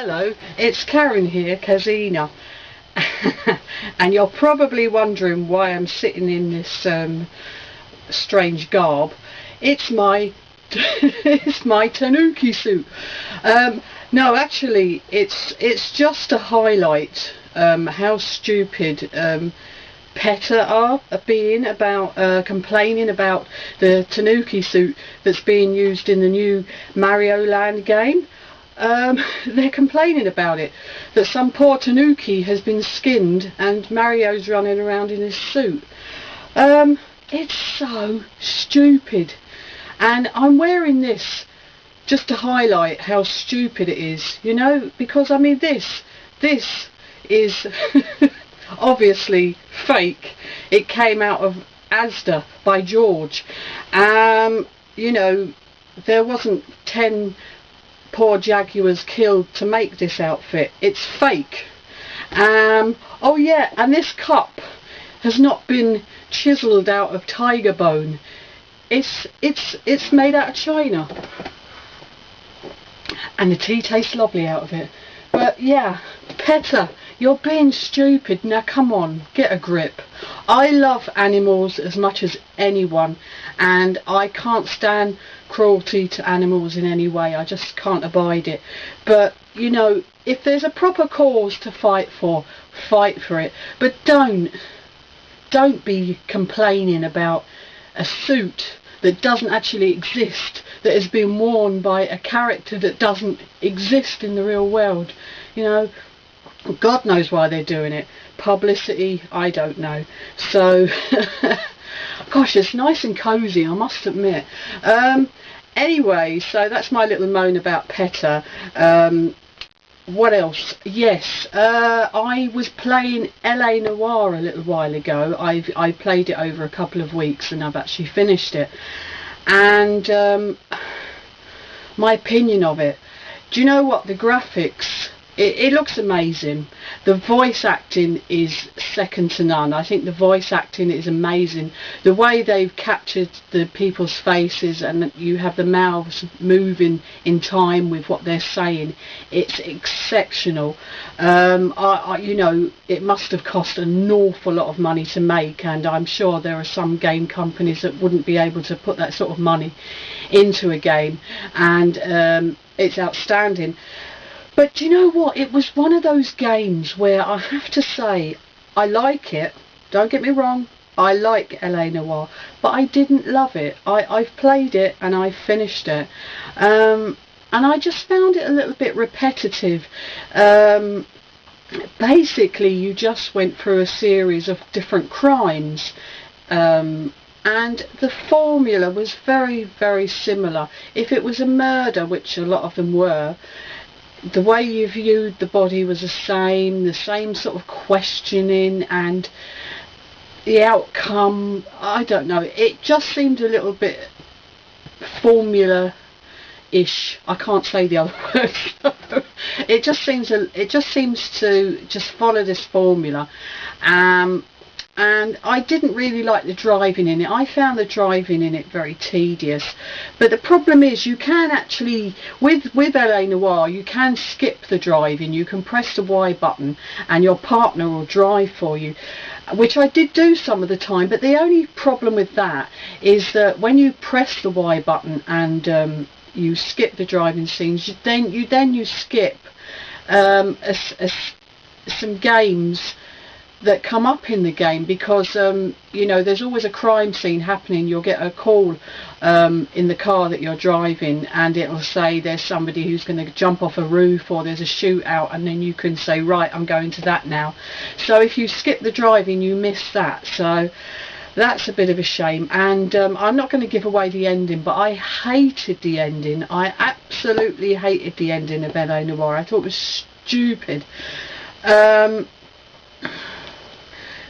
Hello, it's Karen here, Kazxena. And you're probably wondering why I'm sitting in this strange garb. It's my it's my Tanooki suit. No, actually, it's just to highlight how stupid PETA are being about complaining about the Tanooki suit that's being used in the new Mario Land game. They're complaining about it, that some poor Tanooki has been skinned and Mario's running around in his suit. It's so stupid, and I'm wearing this just to highlight how stupid it is, you know, because I mean this is obviously fake. It came out of Asda by George. You know, there wasn't 10 poor jaguars killed to make this outfit. It's fake. Oh yeah, and this cup has not been chiseled out of tiger bone. It's made out of China, and the tea tastes lovely out of it. But yeah, PETA, you're being stupid. Now come on, get a grip. I love animals as much as anyone, and I can't stand cruelty to animals in any way. I just can't abide it. But you know, if there's a proper cause to fight for it. But don't be complaining about a suit that doesn't actually exist, that has been worn by a character that doesn't exist in the real world. You know, God knows why they're doing it. Publicity, I don't know. So gosh, it's nice and cozy, I must admit. Anyway, so that's my little moan about PETA. What else? Yes, I was playing LA Noire a little while ago. I played it over a couple of weeks and I've actually finished it. And my opinion of it, do you know what? The graphics, it looks amazing. The voice acting is second to none. I think the voice acting is amazing. The way they've captured the people's faces and you have the mouths moving in time with what they're saying, it's exceptional. You know, it must have cost an awful lot of money to make, and I'm sure there are some game companies that wouldn't be able to put that sort of money into a game, and it's outstanding. But do you know what? It was one of those games where I have to say, I like it. Don't get me wrong. I like LA Noire, but I didn't love it. I've played it and I finished it. And I just found it a little bit repetitive. Basically, you just went through a series of different crimes. And the formula was very, very similar. If it was a murder, which a lot of them were, the way you viewed the body was the same sort of questioning, and the outcome, I don't know, it just seemed a little bit formula-ish. I can't say the other word. It just seems to just follow this formula. And I didn't really like the driving in it. I found the driving in it very tedious. But the problem is, you can actually, with LA Noire, you can skip the driving. You can press the Y button and your partner will drive for you, which I did do some of the time. But the only problem with that is that when you press the Y button and you skip the driving scenes, you skip some games that come up in the game, because you know, there's always a crime scene happening. You'll get a call in the car that you're driving, and it'll say there's somebody who's going to jump off a roof, or there's a shootout, and then you can say, right, I'm going to that now. So if you skip the driving, you miss that. So that's a bit of a shame. And I'm not going to give away the ending, but I hated the ending. I absolutely hated the ending of LA Noire. I thought it was stupid.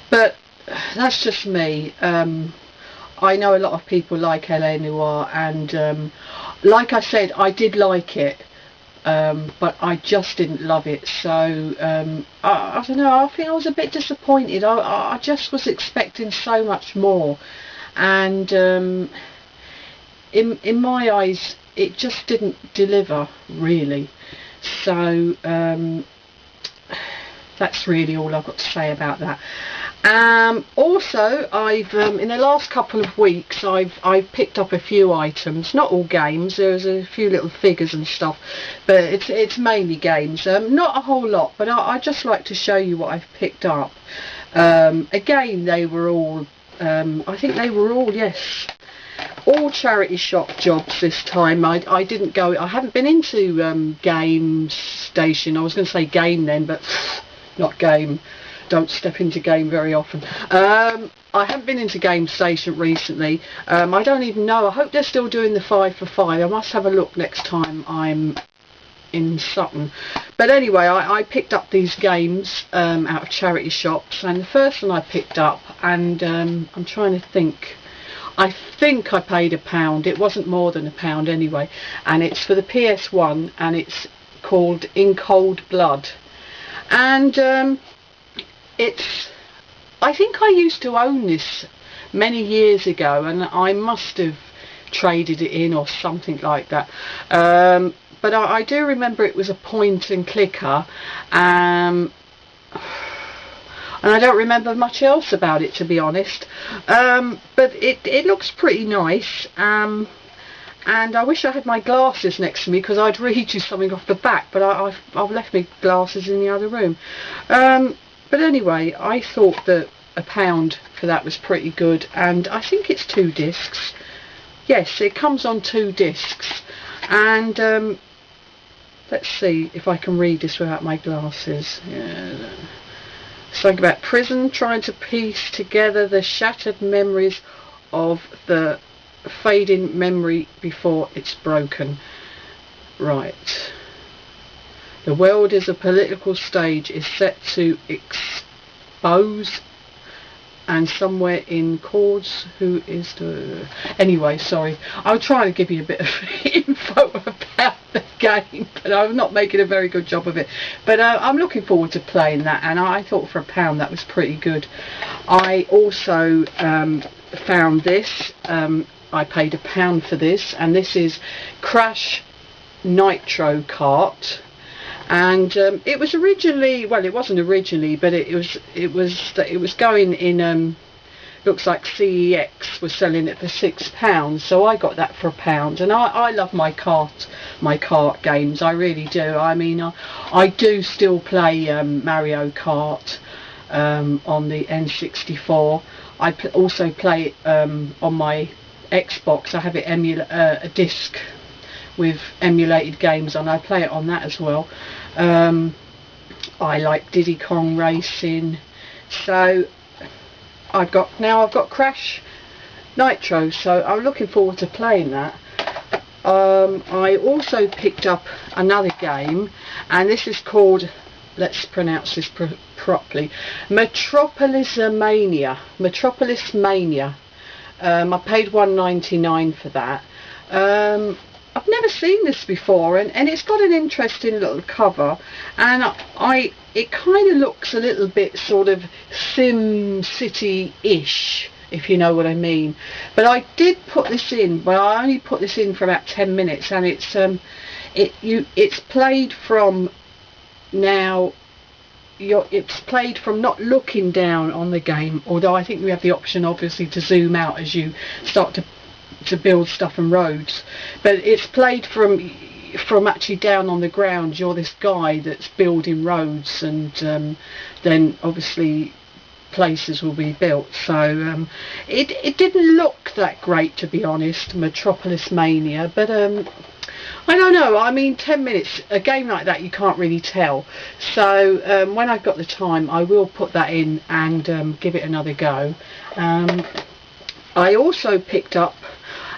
But that's just me. I know a lot of people like LA Noire, and like I said, I did like it, but I just didn't love it. So I don't know, I think I was a bit disappointed. I just was expecting so much more, and in my eyes it just didn't deliver really. So that's really all I've got to say about that. Also, I've in the last couple of weeks I've picked up a few items, not all games. There's a few little figures and stuff, but it's mainly games. Not a whole lot, but I just like to show you what I've picked up. Again, they were all I think they were all, yes, all charity shop jobs this time. I didn't go, I haven't been into Game Station. I was going to say Game then, but not Game. Don't step into Game very often. I haven't been into Game Station recently. I don't even know. I hope they're still doing the 5 for 5. I must have a look next time I'm in Sutton. But anyway, I picked up these games out of charity shops, and the first one I picked up, and I'm trying to think. I think I paid £1. It wasn't more than £1 anyway, and it's for the PS1, and it's called In Cold Blood. And I think I used to own this many years ago, and I must have traded it in or something like that. But I do remember it was a point and clicker, and I don't remember much else about it, to be honest. But it looks pretty nice. And I wish I had my glasses next to me, because I'd read you something off the back, but I've left my glasses in the other room. But anyway, I thought that £1 for that was pretty good, and I think it's 2 discs. Yes, it comes on 2 discs, and let's see if I can read this without my glasses. Yeah. Something about prison, trying to piece together the shattered memories of the fading memory before it's broken. Right. The world is a political stage, is set to expose, and somewhere in chords who is the... Anyway, sorry. I'll try and give you a bit of info about the game, but I'm not making a very good job of it. But I'm looking forward to playing that, and I thought for £1 that was pretty good. I also found this. I paid £1 for this, and this is Crash Nitro Kart. And it was originally, well, it wasn't originally, but it was going in, looks like CEX was selling it for £6, so I got that for £1. And I love my kart games, I really do. I mean, I do still play Mario Kart on the N64. I also play it on my Xbox. I have it a disc with emulated games on. I play it on that as well. I like Diddy Kong Racing. So I've got Crash Nitro, so I'm looking forward to playing that. I also picked up another game, and this is called, let's pronounce this properly, Metropolis Mania. I paid £1.99 for that. I've never seen this before, and it's got an interesting little cover, and it kind of looks a little bit sort of Sim City-ish, if you know what I mean. But I did put this in, but I only put this in for about 10 minutes, and it's played from now. It's played from not looking down on the game, although I think we have the option obviously to zoom out as you start to build stuff and roads, but it's played from actually down on the ground. You're this guy that's building roads, and then obviously places will be built. So it didn't look that great, to be honest, Metropolis Mania, but I don't know. I mean, 10 minutes, a game like that, you can't really tell. So when I've got the time, I will put that in and give it another go. I also picked up,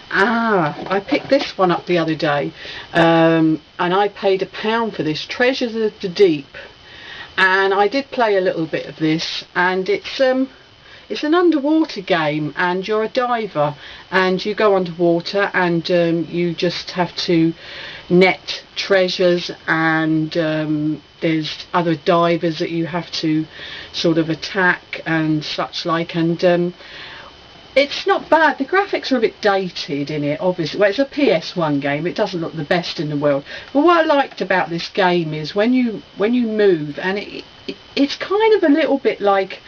I picked this one up the other day, and I paid £1 for this, Treasures of the Deep. And I did play a little bit of this, and it's an underwater game, and you're a diver, and you go underwater, and you just have to net treasures, and there's other divers that you have to sort of attack and such like, and It's not bad. The graphics are a bit dated in it, obviously. Well, it's a PS1 game. It doesn't look the best in the world. But what I liked about this game is when you move, and it's kind of a little bit like,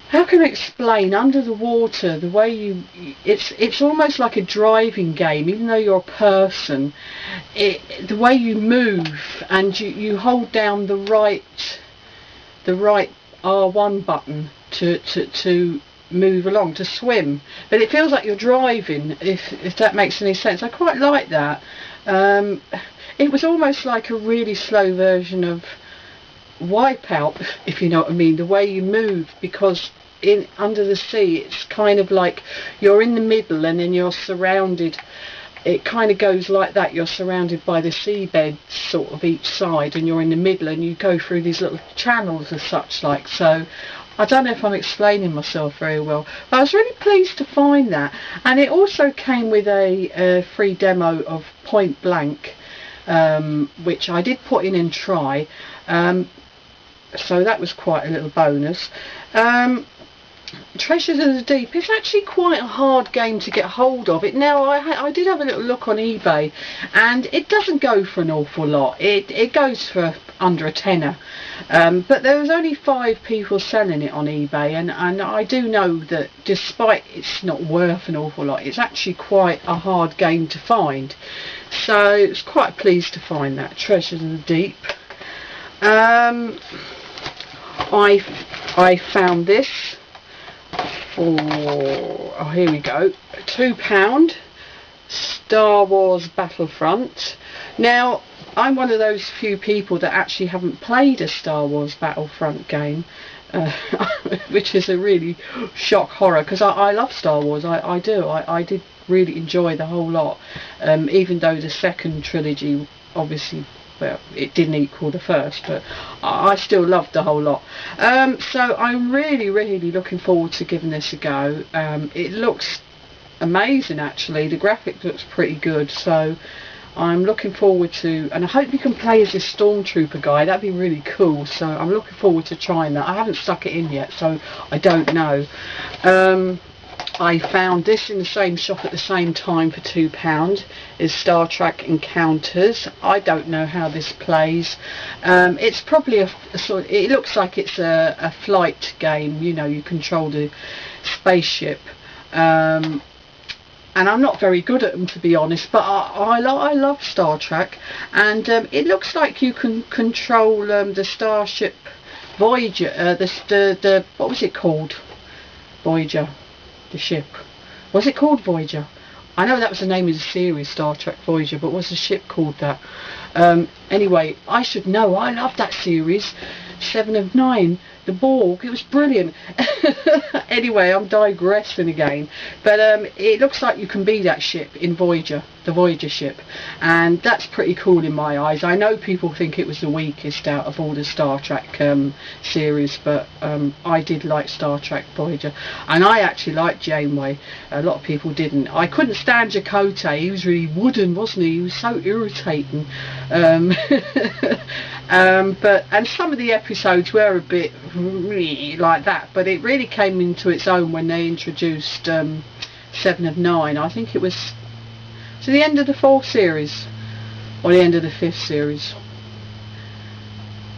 how can I explain, under the water, the way it's almost like a driving game, even though you're a person. The way you move, and you hold down the right R1 button to move along, to swim, but it feels like you're driving, if that makes any sense. I quite like that. It was almost like a really slow version of Wipeout, if you know what I mean, the way you move, because under the sea it's kind of like you're in the middle and then you're surrounded. It kind of goes like that. You're surrounded by the seabed sort of each side, and you're in the middle, and you go through these little channels as such like. So I don't know if I'm explaining myself very well, but I was really pleased to find that. And it also came with a free demo of Point Blank, which I did put in and try, so that was quite a little bonus. Treasures of the Deep is actually quite a hard game to get hold of. Now I did have a little look on eBay, and it doesn't go for an awful lot. It goes for under a tenner, but there was only 5 people selling it on eBay, and I do know that despite it's not worth an awful lot, it's actually quite a hard game to find. So I was quite pleased to find that. Treasures of the Deep. I found this. Oh, here we go. £2 Star Wars Battlefront. Now, I'm one of those few people that actually haven't played a Star Wars Battlefront game, which is a really shock horror, because I love Star Wars. I do. I did really enjoy the whole lot, even though the second trilogy, obviously, well, it didn't equal the first, but I still loved the whole lot. So I'm really looking forward to giving this a go. It looks amazing, actually. The graphic looks pretty good, so I'm looking forward to, and I hope you can play as this stormtrooper guy. That'd be really cool. So I'm looking forward to trying that. I haven't stuck it in yet, so I don't know. I found this in the same shop at the same time for £2. Is Star Trek Encounters. I don't know how this plays. It's probably a sort of, it looks like it's a flight game. You know, you control the spaceship. And I'm not very good at them, to be honest, but I love Star Trek, and it looks like you can control the Starship Voyager, the what was it called? Voyager. The ship. Was it called Voyager? I know that was the name of the series, Star Trek Voyager, but was the ship called that? Anyway, I should know. I love that series. 7 of 9. The Borg. It was brilliant. Anyway, I'm digressing again. But it looks like you can be that ship in Voyager, the Voyager ship. And that's pretty cool in my eyes. I know people think it was the weakest out of all the Star Trek series, but I did like Star Trek Voyager. And I actually liked Janeway. A lot of people didn't. I couldn't stand Chakotay. He was really wooden, wasn't he? He was so irritating. And some of the episodes were a bit really like that, but it really came into its own when they introduced 7 of 9. I think it was to the end of the 4th series or the end of the 5th series.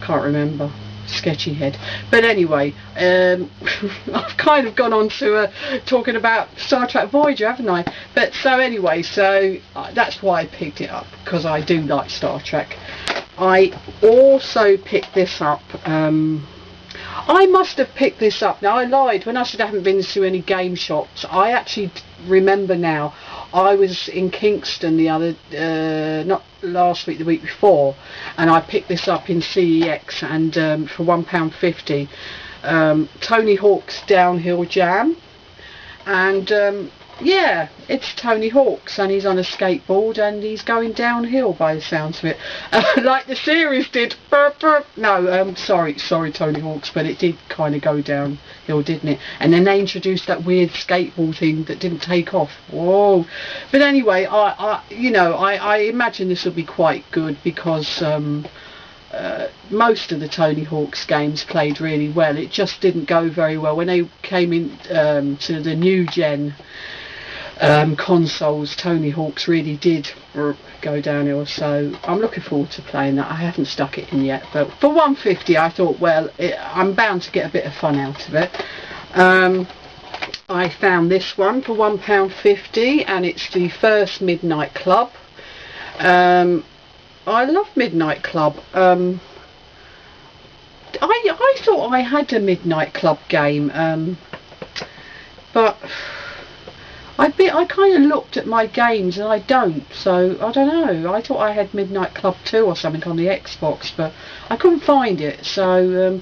Can't remember. Sketchy head. But anyway, I've kind of gone on to talking about Star Trek Voyager, haven't I? But so anyway, so that's why I picked it up, because I do like Star Trek. I also picked this up. I must have picked this up. Now, I lied when I said I haven't been to any game shops. I actually remember now. I was in Kingston the other, not last week, the week before, and I picked this up in CEX, and for £1.50, Tony Hawk's Downhill Jam, and yeah, it's Tony Hawk's, and he's on a skateboard and he's going downhill by the sounds of it, like the series did. No, sorry Tony Hawk's, but it did kind of go downhill, didn't it? And then they introduced that weird skateboard thing that didn't take off. Whoa! But anyway, I imagine this will be quite good, because most of the Tony Hawk's games played really well. It just didn't go very well when they came in to the new gen consoles. Tony Hawk's really did go downhill, so I'm looking forward to playing that. I haven't stuck it in yet, but for $1.50 I thought, well, I'm bound to get a bit of fun out of it. I found this one for £1.50, and it's the first Midnight Club. I love Midnight Club. I thought I had a Midnight Club game, but I kind of looked at my games and I don't, so I don't know. I thought I had Midnight Club 2 or something on the Xbox, but I couldn't find it. So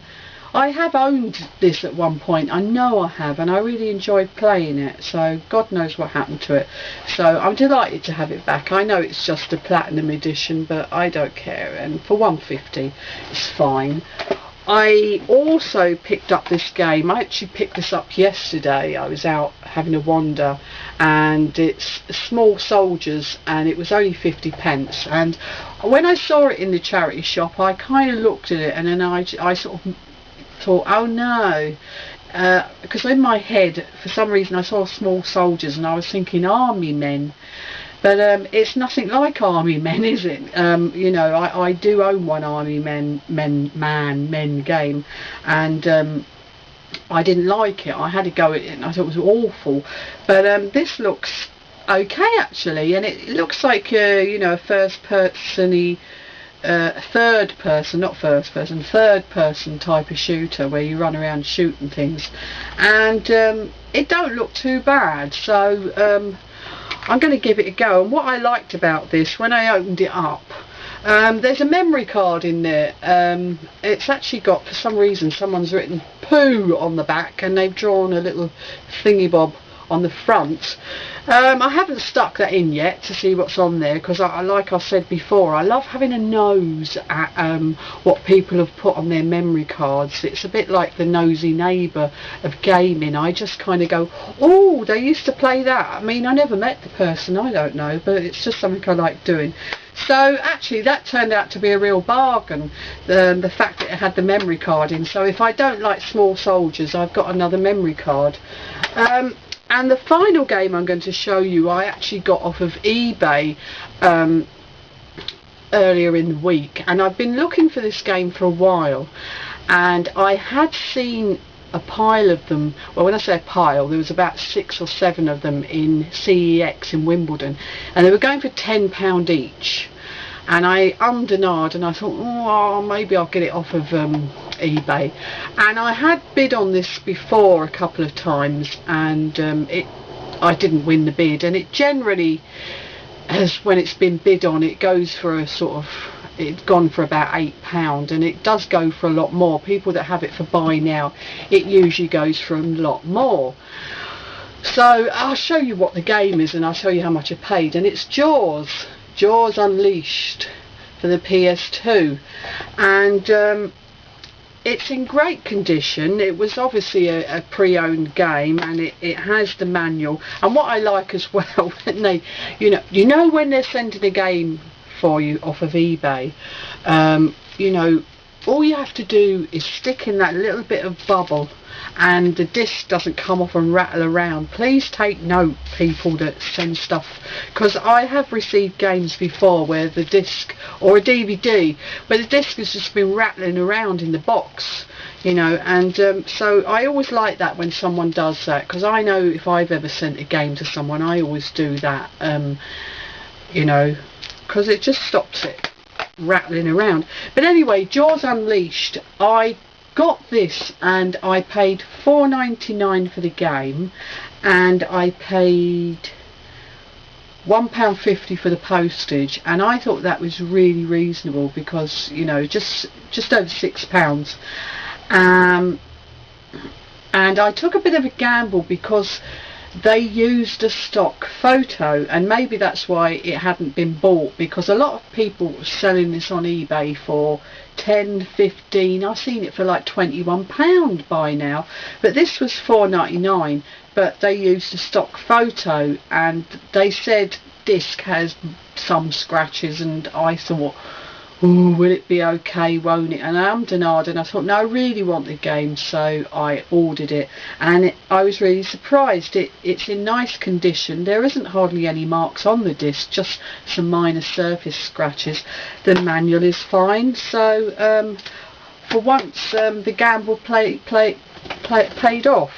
I have owned this at one point, I know I have, and I really enjoyed playing it, so God knows what happened to it. So I'm delighted to have it back. I know it's just a Platinum Edition, but I don't care, and for $1.50 it's fine. I also picked up this game. I actually picked this up yesterday. I was out having a wander, and it's Small Soldiers, and it was only 50p. And when I saw it in the charity shop, I kind of looked at it, and then I sort of thought, oh no, because in my head for some reason I saw Small Soldiers and I was thinking Army Men, but it's nothing like Army Men, is it? You know, I do own one Army Men game, and I didn't like it. I had to go at it and I thought it was awful, but this looks okay actually, and it looks like you know, a first person third person type of shooter where you run around shooting things, and it don't look too bad, so I'm going to give it a go. And what I liked about this, when I opened it up, there's a memory card in there. It's actually got, for some reason, someone's written poo on the back and they've drawn a little thingy bob on the front. I haven't stuck that in yet to see what's on there, because like I said before, I love having a nose at what people have put on their memory cards. It's a bit like the nosy neighbour of gaming. I just kind of go, oh, they used to play that. I mean, I never met the person, I don't know, but it's just something I like doing. So actually that turned out to be a real bargain, the fact that it had the memory card in. So if I don't like Small Soldiers, I've got another memory card. And the final game I'm going to show you, I actually got off of eBay earlier in the week, and I've been looking for this game for a while, and I had seen a pile of them. Well, when I say a pile, there was about 6 or 7 of them in CEX in Wimbledon, and they were going for £10 each. And I ummed and ahed, and I thought, oh, maybe I'll get it off of eBay. And I had bid on this before a couple of times, and I didn't win the bid. And it generally, as when it's been bid on, it goes for a sort of, it's gone for about £8, and it does go for a lot more. People that have it for buy now, it usually goes for a lot more. So I'll show you what the game is, and I'll show you how much I paid. And it's Jaws Unleashed for the PS2, and it's in great condition. It was obviously a pre-owned game, and it has the manual. And what I like as well, when they, you know when they're sending a game for you off of eBay, you know, all you have to do is stick in that little bit of bubble, and the disc doesn't come off and rattle around. Please take note, people that send stuff, because I have received games before where the disc, or a DVD, where the disc has just been rattling around in the box, you know. And so I always like that when someone does that, because I know if I've ever sent a game to someone, I always do that, you know, because it just stops it rattling around. But anyway, Jaws Unleashed, I got this and I paid £4.99 for the game, and I paid £1.50 for the postage, and I thought that was really reasonable, because, you know, just over £6. And I took a bit of a gamble because they used a stock photo, and maybe that's why it hadn't been bought, because a lot of people were selling this on eBay for 10, 15, I've seen it for like £21 by now, but this was £4.99, but they used a stock photo, and they said disc has some scratches, and I thought, oh, will it be okay, won't it? And I'm denied, and I thought, no, I really want the game, so I ordered it, and I was really surprised. It's in nice condition. There isn't hardly any marks on the disc, just some minor surface scratches. The manual is fine, so for once the gamble paid off.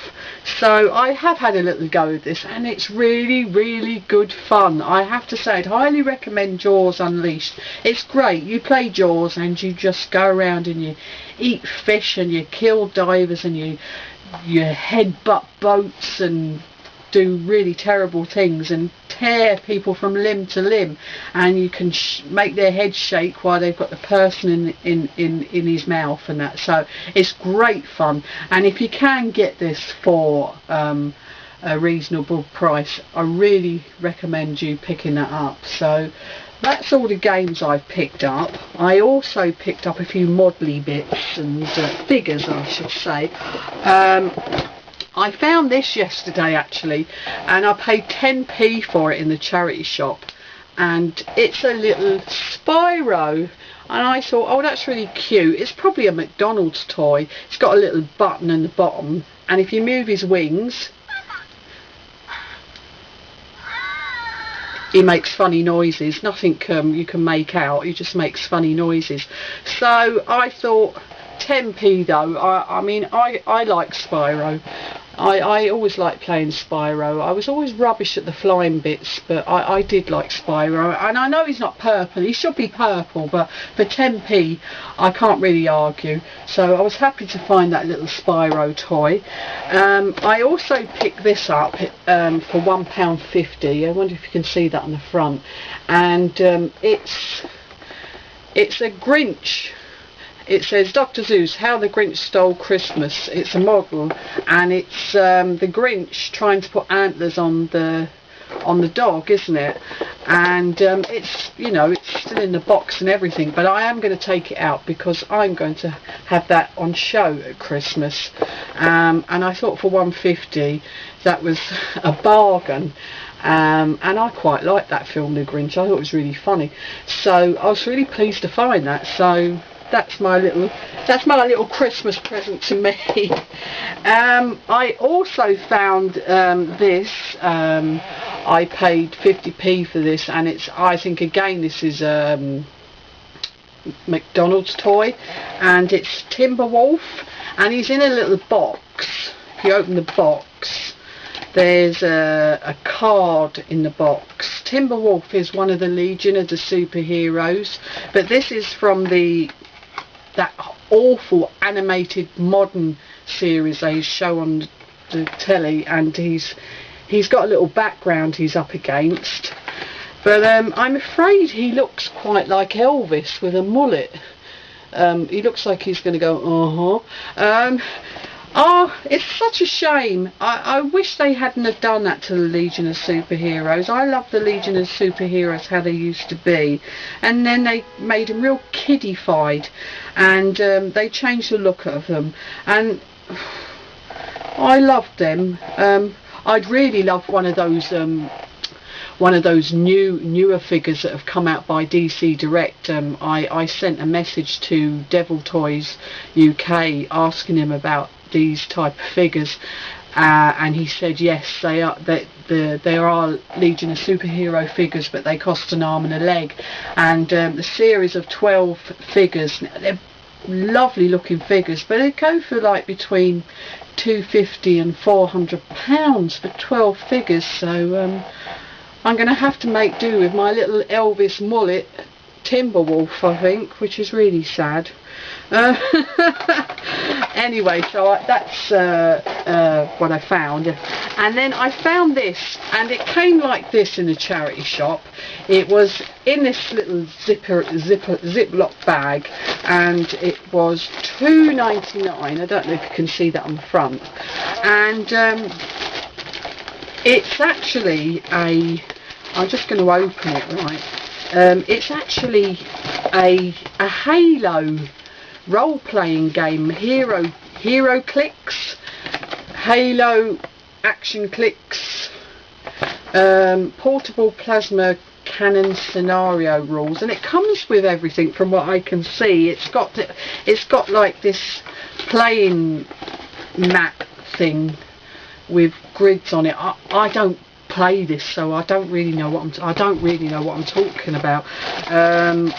So I have had a little go at this, and it's really, really good fun. I have to say, I'd highly recommend Jaws Unleashed. It's great. You play Jaws and you just go around and you eat fish and you kill divers and you headbutt boats and do really terrible things and tear people from limb to limb, and you can make their heads shake while they've got the person in his mouth and that. So it's great fun, and if you can get this for a reasonable price, I really recommend you picking that up. So that's all the games I've picked up. I also picked up a few modelly bits and figures, I should say. I found this yesterday actually, and I paid 10p for it in the charity shop, and it's a little Spyro, and I thought, oh, that's really cute. It's probably a McDonald's toy. It's got a little button in the bottom, and if you move his wings, he makes funny noises. Nothing you can make out, he just makes funny noises. So I thought, 10p though. I mean, I like Spyro. I always like playing Spyro. I was always rubbish at the flying bits, but I did like Spyro. And I know he's not purple. He should be purple, but for 10p, I can't really argue. So I was happy to find that little Spyro toy. I also picked this up for £1.50. I wonder if you can see that on the front. And it's a Grinch. It says Dr. Seuss, How the Grinch Stole Christmas. It's a model, and it's the Grinch trying to put antlers on the dog, isn't it? And it's, you know, it's still in the box and everything, but I am going to take it out because I'm going to have that on show at Christmas. And I thought for £1.50 that was a bargain. And I quite liked that film, The Grinch. I thought it was really funny, so I was really pleased to find that. So that's my little Christmas present to me. I also found this. I paid 50p for this, and I think again this is McDonald's toy, and it's Timberwolf, and he's in a little box. If you open the box, there's a card in the box. Timberwolf is one of the Legion of the superheroes, but this is from that awful animated modern series they show on the telly, and he's got a little background he's up against, but I'm afraid he looks quite like Elvis with a mullet. He looks like he's going to go oh, it's such a shame. I wish they hadn't have done that to the Legion of Superheroes. I love the Legion of Superheroes how they used to be, and then they made them real kiddified, and they changed the look of them, and I loved them. I'd really love one of those newer figures that have come out by DC Direct. I sent a message to Devil Toys UK asking him about these type of figures, and he said yes, they are. There are Legion of Superhero figures, but they cost an arm and a leg, and the series of 12 figures, they're lovely looking figures, but they go for like between £250 and £400 for 12 figures. So I'm going to have to make do with my little Elvis mullet Timberwolf, I think, which is really sad. Anyway, so that's what I found, and then I found this, and it came like this in a charity shop. It was in this little Ziploc bag, and it was £2.99. I don't know if you can see that on the front, and it's actually I'm just going to open it, right. It's actually a Halo role-playing game, Hero Clicks, Halo Action Clicks, portable plasma Canon scenario rules, and it comes with everything from what I can see. It's got like this playing map thing with grids on it. I don't play this, so I don't really know what I'm talking about. And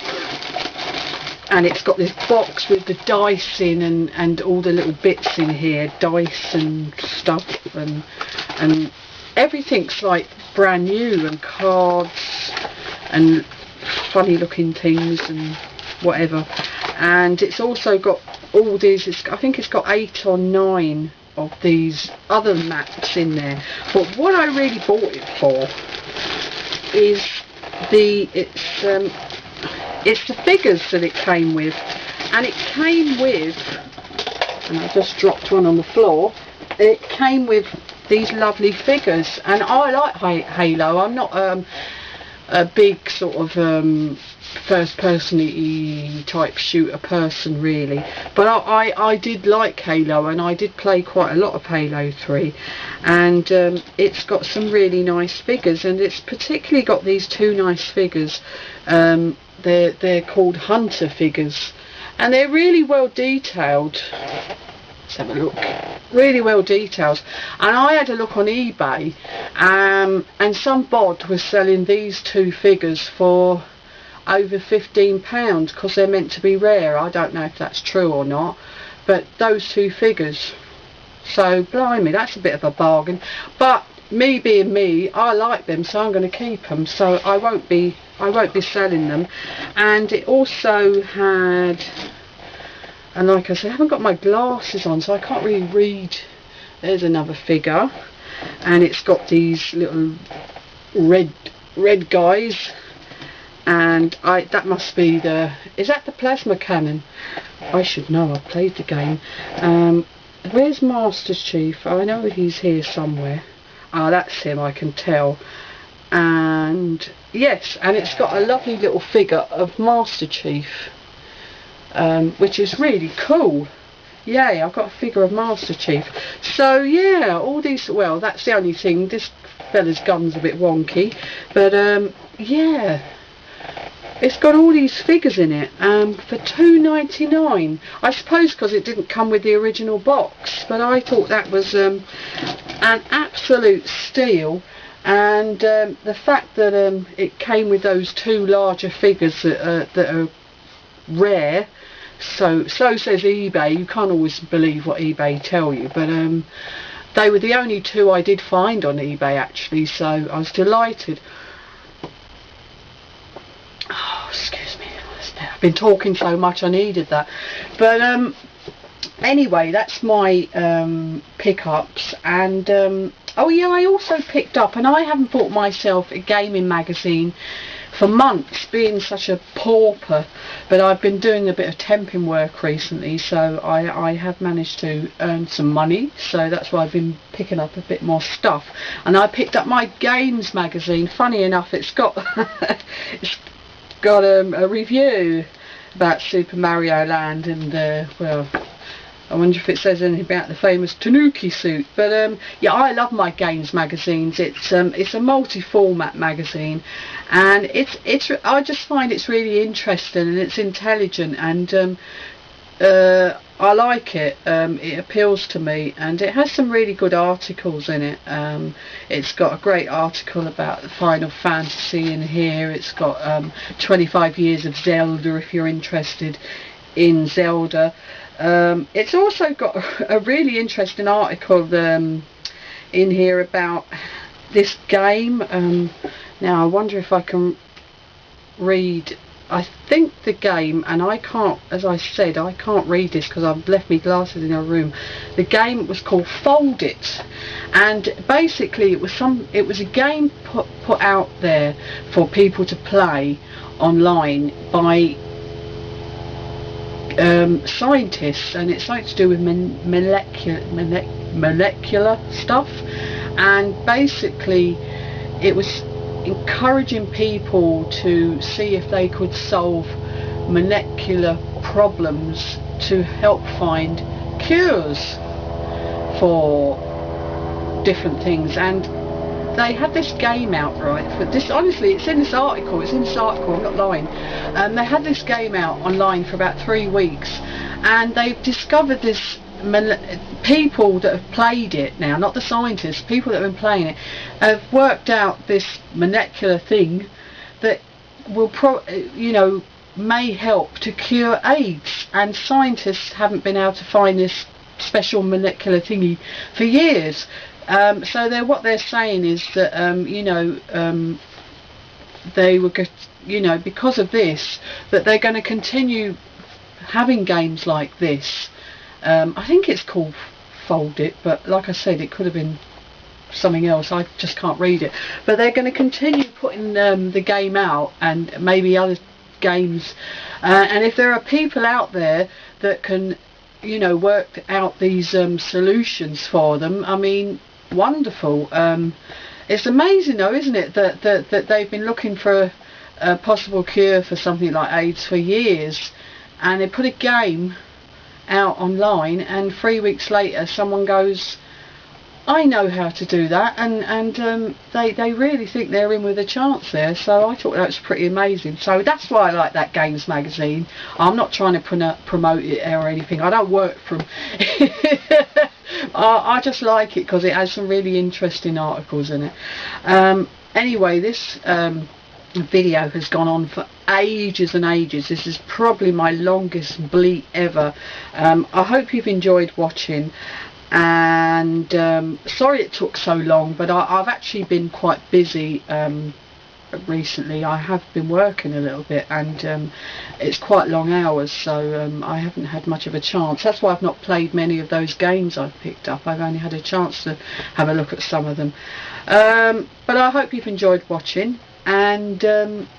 it's got this box with the dice in and all the little bits in here, dice and stuff, and everything's like brand new, and cards and funny looking things and whatever. And it's also got all these, I think it's got 8 or 9 of these other maps in there. But what I really bought it for is it's the figures that it came with. And it came with, and I just dropped one on the floor, it came with these lovely figures. And I like Halo. I'm not a big sort of first person type shooter person really, but I did like Halo, and I did play quite a lot of Halo 3, and it's got some really nice figures, and it's particularly got these 2 nice figures. They're called Hunter figures, and they're really well detailed. Let's have a look. Really well detailed. And I had a look on eBay, and some bod was selling these 2 figures for over £15 because they're meant to be rare. I don't know if that's true or not, but those 2 figures, so blimey, that's a bit of a bargain. But me being me, I like them, so I'm going to keep them, so I won't be selling them. And it also had, and like I said, I haven't got my glasses on, so I can't really read. There's another figure, and it's got these little red guys, and that must be is that the plasma cannon? I should know, I've played the game. Where's Master Chief? I know he's here somewhere. Ah, that's him, I can tell. And yes, and it's got a lovely little figure of Master Chief, which is really cool. Yay, I've got a figure of Master Chief. So yeah, all these, well, that's the only thing, this fella's gun's a bit wonky, but yeah, it's got all these figures in it for £2.99. I suppose because it didn't come with the original box, but I thought that was an absolute steal. And the fact that it came with those 2 larger figures that are rare, so says eBay. You can't always believe what eBay tell you, but they were the only 2 I did find on eBay actually, so I was delighted. Oh, excuse me, I've been talking so much I needed that. But anyway, that's my pickups. And oh yeah, I also picked up, and I haven't bought myself a gaming magazine for months, being such a pauper, but I've been doing a bit of temping work recently, so I have managed to earn some money, so that's why I've been picking up a bit more stuff. And I picked up my games magazine. Funny enough, it's got it's got a review about Super Mario Land, and well, I wonder if it says anything about the famous Tanooki suit. But yeah, I love my games magazines. It's a multi-format magazine, and I just find it's really interesting, and it's intelligent, and I like it. It appeals to me, and it has some really good articles in it. It's got a great article about the Final Fantasy in here. It's got 25 years of Zelda if you're interested in Zelda. It's also got a really interesting article in here about this game. Now I wonder if I can read. I think the game, and I can't, as I said, I can't read this because I've left my glasses in a room. The game was called Fold It, and basically it was a game put out there for people to play online by scientists, and it's something to do with molecular stuff, and basically it was encouraging people to see if they could solve molecular problems to help find cures for different things. And they had this game out, right? For this, honestly, it's in this article. I'm not lying. They had this game out online for about 3 weeks, and they've discovered this. People that have played it now, not the scientists, people that have been playing it, have worked out this molecular thing that will may help to cure AIDS, and scientists haven't been able to find this special molecular thingy for years. So what they're saying is that they were because of this, that they're going to continue having games like this. I think it's called Fold It, but like I said, it could have been something else. I just can't read it. But they're going to continue putting the game out, and maybe other games. And if there are people out there that can, work out these solutions for them, I mean, wonderful. It's amazing, though, isn't it, that they've been looking for a possible cure for something like AIDS for years, and they put a game out online, and 3 weeks later someone goes, I know how to do that, and they really think they're in with a chance there. So I thought that was pretty amazing. So that's why I like that Games magazine. I'm not trying to promote it or anything. I don't work from I just like it because it has some really interesting articles in it. Anyway, this video has gone on for ages and ages. This is probably my longest bleat ever. I hope you've enjoyed watching, and sorry it took so long, but I've actually been quite busy recently. I have been working a little bit, and it's quite long hours, so I haven't had much of a chance. That's why I've not played many of those games I've picked up. I've only had a chance to have a look at some of them. But I hope you've enjoyed watching, and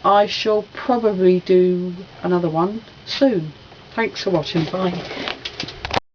I shall probably do another one soon. Thanks for watching. Bye.